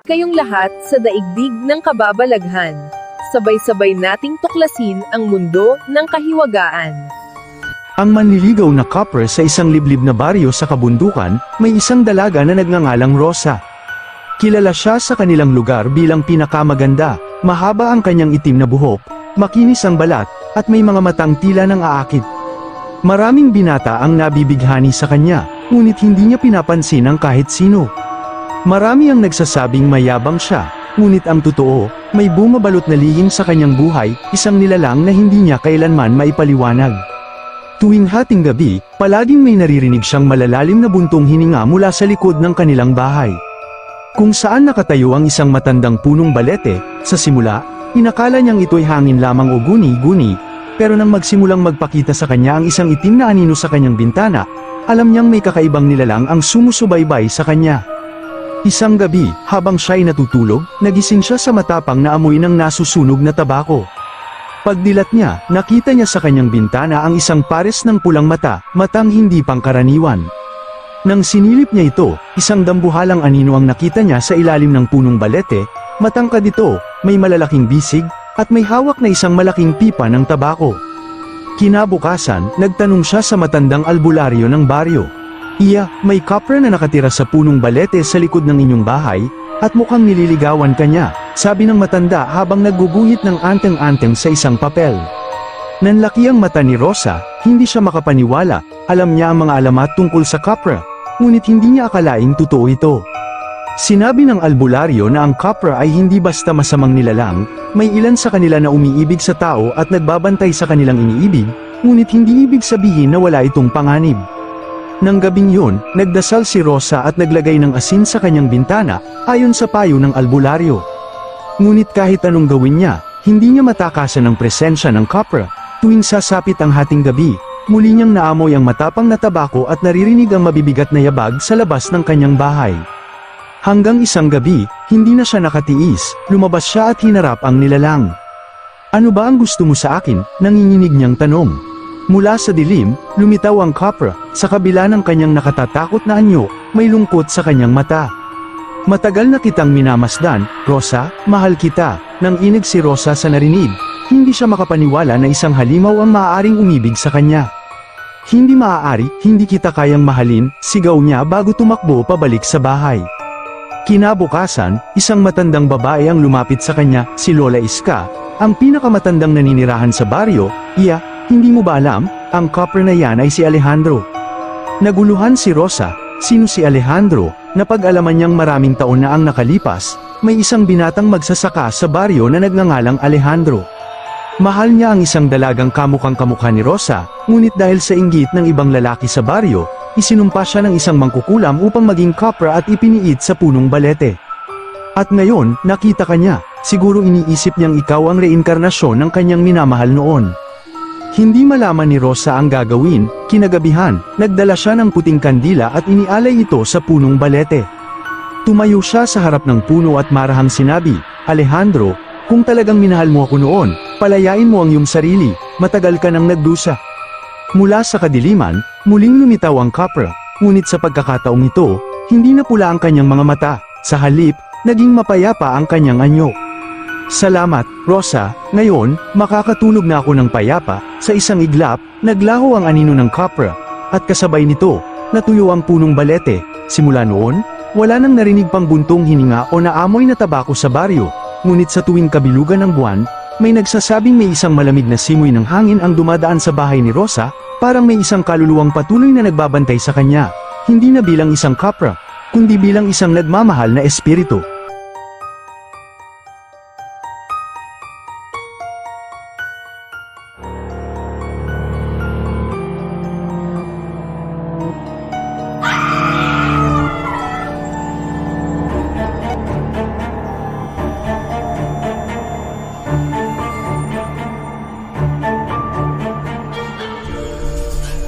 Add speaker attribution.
Speaker 1: kayong lahat sa daigdig ng kababalaghan. Sabay-sabay nating tuklasin ang mundo ng kahiwagaan.
Speaker 2: Ang manliligaw na copper sa isang liblib na baryo sa kabundukan, may isang dalaga na nagngangalang Rosa. Kilala siya sa kanilang lugar bilang pinakamaganda, mahaba ang kanyang itim na buhok, makinis ang balat, at may mga matang tila ng aakit. Maraming binata ang nabibighani sa kanya, ngunit hindi niya pinapansin ang kahit sino. Marami ang nagsasabing mayabang siya, ngunit ang totoo, may bumabalot na lihim sa kanyang buhay, isang nilalang na hindi niya kailanman maipaliwanag. Tuwing hating gabi, palaging may naririnig siyang malalalim na buntong hininga mula sa likod ng kanilang bahay. Kung saan nakatayo ang isang matandang punong balete, sa simula, inakala niyang ito'y hangin lamang o guni-guni, pero nang magsimulang magpakita sa kanya ang isang itim na anino sa kanyang bintana, alam niyang may kakaibang nilalang ang sumusubaybay sa kanya. Isang gabi, habang siya'y natutulog, nagising siya sa matapang na amoy ng nasusunog na tabako. Pagdilat niya, nakita niya sa kanyang bintana ang isang pares ng pulang mata, matang hindi pangkaraniwan. Nang sinilip niya ito, isang dambuhalang anino ang nakita niya sa ilalim ng punong balete, matangkad ito, may malalaking bisig, at may hawak na isang malaking pipa ng tabako. Kinabukasan, nagtanong siya sa matandang albularyo ng baryo. Iya, may copper na nakatira sa punong balete sa likod ng inyong bahay, at mukhang nililigawan ka niya, sabi ng matanda habang nagguguhit ng anteng-anteng sa isang papel. Nanlaki ang mata ni Rosa, hindi siya makapaniwala, alam niya ang mga alamat tungkol sa copper, ngunit hindi niya akalaing totoo ito. Sinabi ng albularyo na ang copper ay hindi basta masamang nilalang, may ilan sa kanila na umiibig sa tao at nagbabantay sa kanilang iniibig, ngunit hindi ibig sabihin na wala itong panganib. Nang gabing yun, nagdasal si Rosa at naglagay ng asin sa kanyang bintana, ayon sa payo ng albularyo. Ngunit kahit anong gawin niya, hindi niya matakasan ang presensya ng copper. Tuwing sasapit ang hating gabi, muli niyang naamoy ang matapang na tabako at naririnig ang mabibigat na yabag sa labas ng kanyang bahay. Hanggang isang gabi, hindi na siya nakatiis, lumabas siya at hinarap ang nilalang. "Ano ba ang gusto mo sa akin?" nanginginig niyang tanong. Mula sa dilim, lumitaw ang copper, sa kabila ng kanyang nakatatakot na anyo, may lungkot sa kanyang mata. "Matagal na kitang minamasdan, Rosa, mahal kita." Nang inig si Rosa sa narinig, hindi siya makapaniwala na isang halimaw ang maaaring umibig sa kanya. "Hindi maaari, hindi kita kayang mahalin," sigaw niya bago tumakbo pabalik sa bahay. Kinabukasan, isang matandang babae ang lumapit sa kanya, si Lola Iska, ang pinakamatandang naninirahan sa baryo. "Iya, hindi mo ba alam, ang copper na yan ay si Alejandro?" Naguluhan si Rosa, sino si Alejandro, napag-alaman niyang maraming taon na ang nakalipas, may isang binatang magsasaka sa baryo na nagngangalang Alejandro. Mahal niya ang isang dalagang kamukhang-kamukha ni Rosa, ngunit dahil sa inggit ng ibang lalaki sa baryo, isinumpa siya ng isang mangkukulam upang maging copper at ipiniit sa punong balete. At ngayon, nakita ka niya, siguro iniisip niyang ikaw ang reinkarnasyon ng kanyang minamahal noon. Hindi malaman ni Rosa ang gagawin, kinagabihan, nagdala siya ng puting kandila at inialay ito sa punong balete. Tumayo siya sa harap ng puno at marahang sinabi, "Alejandro, kung talagang minahal mo ako noon, palayain mo ang iyong sarili, matagal ka nang nagdusa." Mula sa kadiliman, muling lumitaw ang copper, ngunit sa pagkakataong ito, hindi na pula ang kanyang mga mata, sa halip, naging mapayapa ang kanyang anyo. "Salamat, Rosa, ngayon, makakatulog na ako ng payapa." Sa isang iglap, naglaho ang anino ng copper, at kasabay nito, natuyo ang punong balete. Simula noon, wala nang narinig pang buntong hininga o naamoy na tabako sa baryo, ngunit sa tuwing kabilugan ng buwan, may nagsasabing may isang malamig na simoy ng hangin ang dumadaan sa bahay ni Rosa, parang may isang kaluluwang patuloy na nagbabantay sa kanya, hindi na bilang isang copper, kundi bilang isang nagmamahal na espiritu.